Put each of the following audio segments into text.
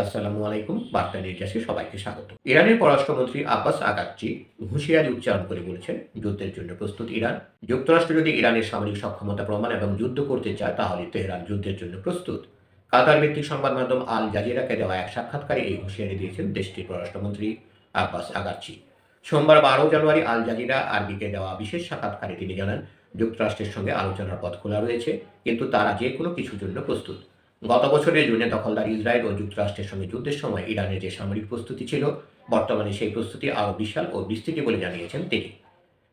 আসসালামু আলাইকুম। বার্তা নির্যাসে সবাইকে স্বাগত। ইরানের পররাষ্ট্রমন্ত্রী আব্বাস আগাচ্চি হুঁশিয়ারি উচ্চারণ করে বলেছেন, যুদ্ধের জন্য প্রস্তুত ইরান। যুক্তরাষ্ট্র যদি ইরানের সামরিক সক্ষমতা প্রমাণ এবং যুদ্ধ করতে চায়, তাহলে তেহরান যুদ্ধের জন্য প্রস্তুত। কাতার ভিত্তিক সংবাদ মাধ্যম আল জাজিরাকে দেওয়া এক সাক্ষাৎকারে এই হুঁশিয়ারি দিয়েছেন দেশটির পররাষ্ট্রমন্ত্রী আব্বাস আগাচ্চি। সোমবার 12 জানুয়ারি আল জাজিরা আরবিকে দেওয়া বিশেষ সাক্ষাৎকারে তিনি জানান, যুক্তরাষ্ট্রের সঙ্গে আলোচনার পথ খোলা রয়েছে, কিন্তু তারা যে কোনো কিছুর জন্য প্রস্তুত। গত বছরের জুনে দখলদার ইসরায়েল ও যুক্তরাষ্ট্রের সঙ্গে যুদ্ধের সময় ইরানের যে সামরিক প্রস্তুতি ছিল, বর্তমানে সেই প্রস্তুতি আরও বিশাল ও বিস্তৃত বলে জানিয়েছেন তিনি।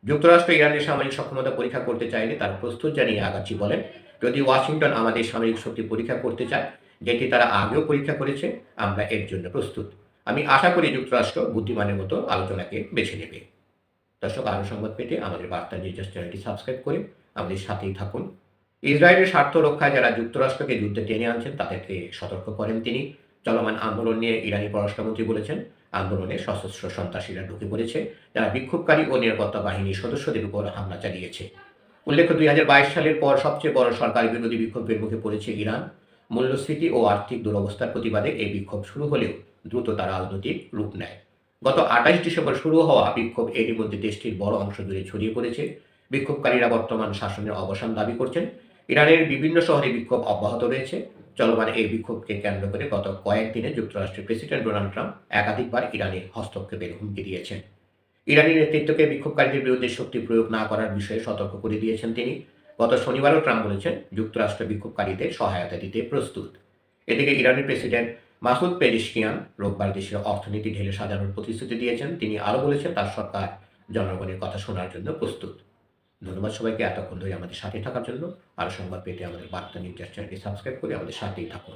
যুক্তরাষ্ট্র ইরানের সামরিক সক্ষমতা পরীক্ষা করতে চাইলে তার প্রস্তুত জানিয়ে আগাচ্ছি বলেন, যদি ওয়াশিংটন আমাদের সামরিক শক্তি পরীক্ষা করতে চায়, যেটি তারা আগেও পরীক্ষা করেছে, আমরা এর জন্য প্রস্তুত। আমি আশা করি যুক্তরাষ্ট্র বুদ্ধিমানের মতো আলোচনাকে বেছে নেবে। দর্শক, আরও সংবাদ পেতে আমাদের বার্তা নিউজ চ্যানেলটি সাবস্ক্রাইব করে আমাদের সাথেই থাকুন। ইসরায়েলের স্বার্থ রক্ষায় যারা যুক্তরাষ্ট্রকে যুদ্ধে টেনে আনছেন, তাদেরকে সতর্ক করেন তিনি। চলমান আন্দোলন নিয়ে ইরানি পররাষ্ট্রমন্ত্রী বলেছেন, আন্দোলনে সশস্ত্র সন্ত্রাসীরা ঢুকে পড়েছে, যারা বিক্ষোভকারী ও নিরাপত্তা বাহিনীর সদস্যদের উপর হামলা চালিয়েছে। উল্লেখ্য, 2022 সালের পর সবচেয়ে বড় সরকারি বিরোধী বিক্ষোভের মুখে পড়েছে ইরান। মূল্যস্ফীতি ও আর্থিক দুরবস্থার প্রতিবাদে এই বিক্ষোভ শুরু হলেও দ্রুত তা রাজনৈতিক রূপ নেয়। গত 28 ডিসেম্বর শুরু হওয়া বিক্ষোভ এরই মধ্যে দেশটির বড় অংশ জুড়ে ছড়িয়ে পড়েছে। বিক্ষোভকারীরা বর্তমান শাসনের অবসান দাবি করছেন। ইরানের বিভিন্ন শহরে বিক্ষোভ অব্যাহত রয়েছে। চলমান এই বিক্ষোভকে কেন্দ্র করে গত কয়েকদিনে যুক্তরাষ্ট্রের প্রেসিডেন্ট ডোনাল্ড ট্রাম্প একাধিকবার ইরানে হস্তক্ষেপের হুমকি দিয়েছেন। ইরানি নেতৃত্বকে বিক্ষোভকারীদের বিরুদ্ধে শক্তি প্রয়োগ না করার বিষয়ে সতর্ক করে দিয়েছেন তিনি। গত শনিবারও ট্রাম্প বলেছেন, যুক্তরাষ্ট্র বিক্ষোভকারীদের সহায়তা দিতে প্রস্তুত। এদিকে ইরানের প্রেসিডেন্ট মাসুদ পেজিশকিয়ান রোববার দেশের অর্থনীতি ঢেলে সাজানোর প্রতিশ্রুতি দিয়েছেন। তিনি আরও বলেছেন, তার সরকার জনগণের কথা শোনার জন্য প্রস্তুত। ধন্যবাদ সবাইকে এতক্ষণ ধরে আমাদের সাথে থাকার জন্য। আরও সংবাদ পেতে আমাদের বার্তা নিউজ চ্যানেলটি সাবস্ক্রাইব করে আমাদের সাথেই থাকুন।